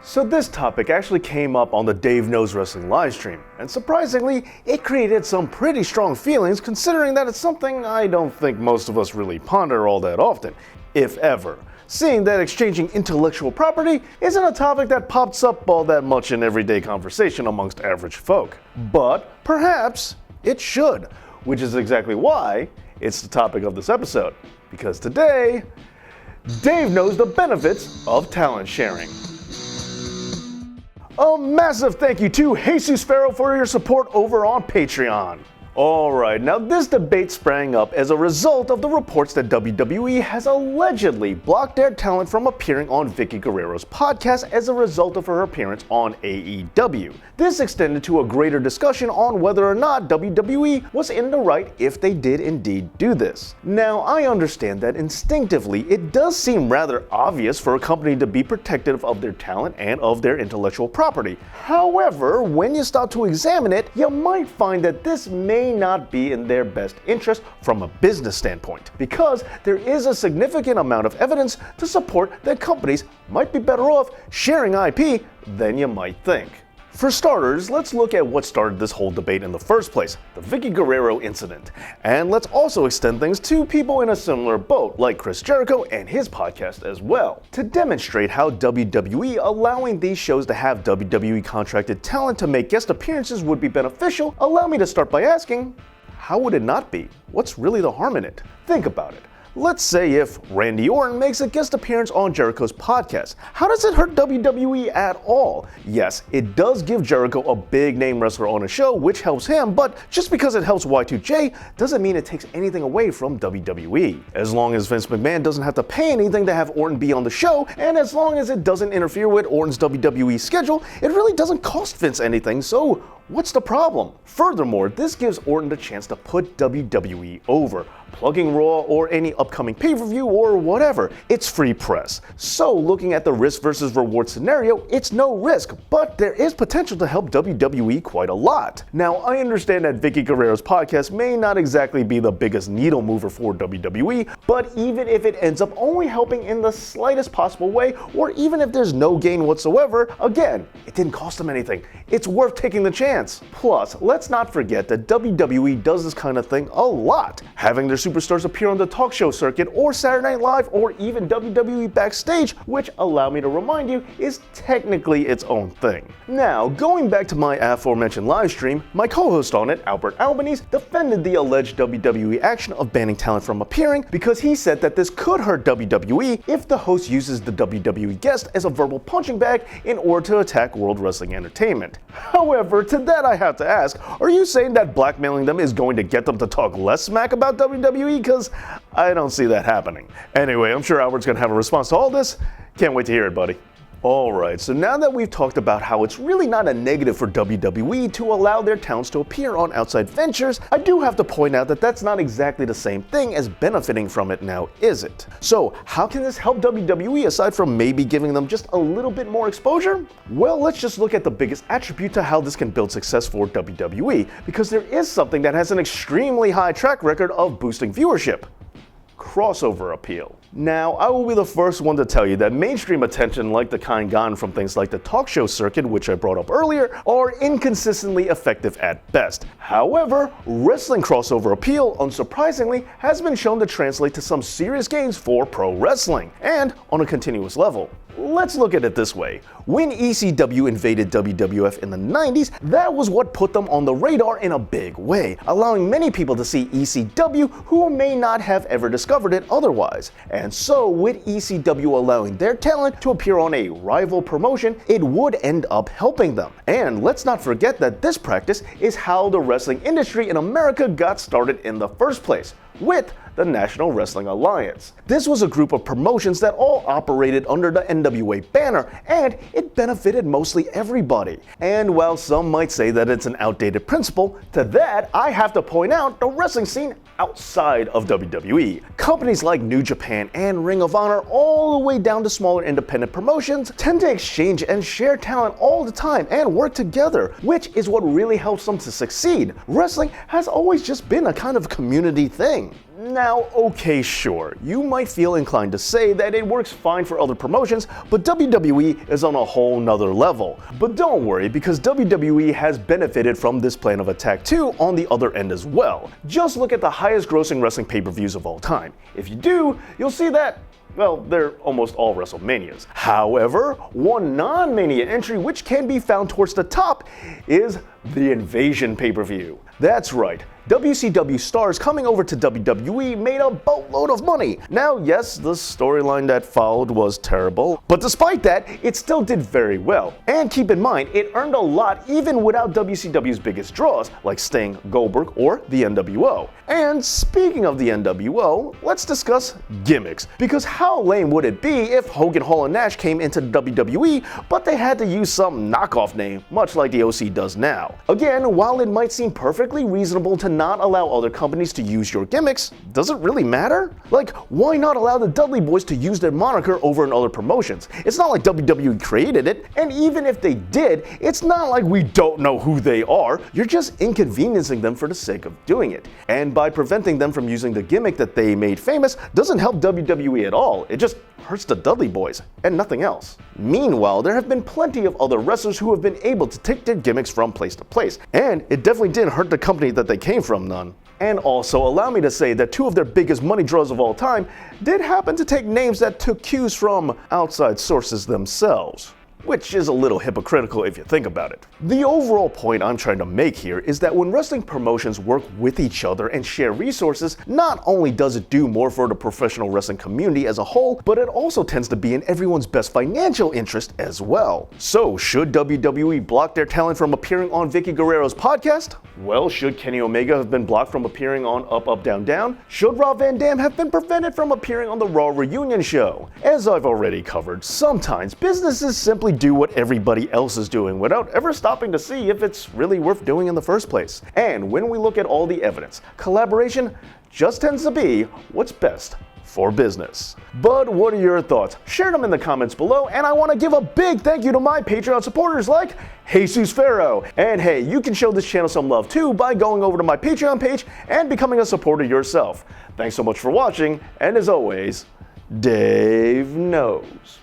So this topic actually came up on the Dave Knows Wrestling livestream, and surprisingly, it created some pretty strong feelings considering that it's something I don't think most of us really ponder all that often, if ever. Seeing that exchanging intellectual property isn't a topic that pops up all that much in everyday conversation amongst average folk. But perhaps it should, which is exactly why it's the topic of this episode. Because today, Dave knows the benefits of talent sharing. A massive thank you to Jesus Farrow for your support over on Patreon. Alright, now this debate sprang up as a result of the reports that WWE has allegedly blocked their talent from appearing on Vickie Guerrero's podcast as a result of her appearance on AEW. This extended to a greater discussion on whether or not WWE was in the right if they did indeed do this. Now, I understand that instinctively it does seem rather obvious for a company to be protective of their talent and of their intellectual property. However, when you start to examine it, you might find that this may not be in their best interest from a business standpoint, because there is a significant amount of evidence to support that companies might be better off sharing IP than you might think. For starters, let's look at what started this whole debate in the first place, the Vickie Guerrero incident. And let's also extend things to people in a similar boat, like Chris Jericho and his podcast as well. To demonstrate how WWE allowing these shows to have WWE contracted talent to make guest appearances would be beneficial, allow me to start by asking, how would it not be? What's really the harm in it? Think about it. Let's say if Randy Orton makes a guest appearance on Jericho's podcast. How does it hurt WWE at all? Yes, it does give Jericho a big name wrestler on a show, which helps him, but just because it helps Y2J doesn't mean it takes anything away from WWE. As long as Vince McMahon doesn't have to pay anything to have Orton be on the show, and as long as it doesn't interfere with Orton's WWE schedule, it really doesn't cost Vince anything, so what's the problem? Furthermore, this gives Orton the chance to put WWE over, plugging Raw or any upcoming pay-per-view or whatever. It's free press. So looking at the risk versus reward scenario, it's no risk, but there is potential to help WWE quite a lot. Now, I understand that Vickie Guerrero's podcast may not exactly be the biggest needle mover for WWE, but even if it ends up only helping in the slightest possible way, or even if there's no gain whatsoever, again, it didn't cost them anything. It's worth taking the chance. Plus, let's not forget that WWE does this kind of thing a lot, having their superstars appear on the talk show circuit or Saturday Night Live or even WWE Backstage, which, allow me to remind you, is technically its own thing. Now, going back to my aforementioned live stream, my co-host on it, Albert Albanese, defended the alleged WWE action of banning talent from appearing because he said that this could hurt WWE if the host uses the WWE guest as a verbal punching bag in order to attack World Wrestling Entertainment. However, to that I have to ask, are you saying that blackmailing them is going to get them to talk less smack about WWE? Because I don't see that happening. Anyway, I'm sure Albert's gonna have a response to all this. Can't wait to hear it, buddy. Alright, so now that we've talked about how it's really not a negative for WWE to allow their talents to appear on outside ventures, I do have to point out that that's not exactly the same thing as benefiting from it now, is it? So, how can this help WWE aside from maybe giving them just a little bit more exposure? Well, let's just look at the biggest attribute to how this can build success for WWE, because there is something that has an extremely high track record of boosting viewership. Crossover appeal. Now, I will be the first one to tell you that mainstream attention, like the kind gotten from things like the talk show circuit, which I brought up earlier, are inconsistently effective at best. However, wrestling crossover appeal, unsurprisingly, has been shown to translate to some serious gains for pro wrestling, and on a continuous level. Let's look at it this way. When ECW invaded WWF in the 90s, that was what put them on the radar in a big way, allowing many people to see ECW who may not have ever discovered it otherwise. And so, with ECW allowing their talent to appear on a rival promotion, it would end up helping them. And let's not forget that this practice is how the wrestling industry in America got started in the first place, with the National Wrestling Alliance. This was a group of promotions that all operated under the NWA banner, and it benefited mostly everybody. And while some might say that it's an outdated principle, to that I have to point out the wrestling scene outside of WWE. Companies like New Japan and Ring of Honor, all the way down to smaller independent promotions, tend to exchange and share talent all the time and work together, which is what really helps them to succeed. Wrestling has always just been a kind of community thing. Now, okay, sure, you might feel inclined to say that it works fine for other promotions, but WWE is on a whole nother level. But don't worry, because WWE has benefited from this plan of attack too on the other end as well. Just look at the highest grossing wrestling pay-per-views of all time. If you do, you'll see that, well, they're almost all WrestleManias. However, one non-Mania entry which can be found towards the top is the Invasion pay-per-view. That's right, WCW stars coming over to WWE made a boatload of money. Now, yes, the storyline that followed was terrible, but despite that, it still did very well. And keep in mind, it earned a lot even without WCW's biggest draws, like Sting, Goldberg, or the NWO. And speaking of the NWO, let's discuss gimmicks. Because how lame would it be if Hogan, Hall, and Nash came into WWE, but they had to use some knockoff name, much like the OC does now? Again, while it might seem perfectly reasonable to not allow other companies to use your gimmicks, does it really matter? Like, why not allow the Dudley Boys to use their moniker over in other promotions? It's not like WWE created it, and even if they did, it's not like we don't know who they are. You're just inconveniencing them for the sake of doing it. And by preventing them from using the gimmick that they made famous doesn't help WWE at all. It just hurts the Dudley Boys, and nothing else. Meanwhile, there have been plenty of other wrestlers who have been able to take their gimmicks from place to place, and it definitely didn't hurt the company that they came from none. And also, allow me to say that two of their biggest money draws of all time did happen to take names that took cues from outside sources themselves. Which is a little hypocritical if you think about it. The overall point I'm trying to make here is that when wrestling promotions work with each other and share resources, not only does it do more for the professional wrestling community as a whole, but it also tends to be in everyone's best financial interest as well. So, should WWE block their talent from appearing on Vickie Guerrero's podcast? Well, should Kenny Omega have been blocked from appearing on Up, Up, Down, Down? Should Rob Van Dam have been prevented from appearing on the Raw Reunion show? As I've already covered, sometimes businesses simply do what everybody else is doing without ever stopping to see if it's really worth doing in the first place. And when we look at all the evidence, collaboration just tends to be what's best for business. But what are your thoughts? Share them in the comments below, and I want to give a big thank you to my Patreon supporters like Jesus Pharaoh. And hey, you can show this channel some love too by going over to my Patreon page and becoming a supporter yourself. Thanks so much for watching, and as always, Dave knows.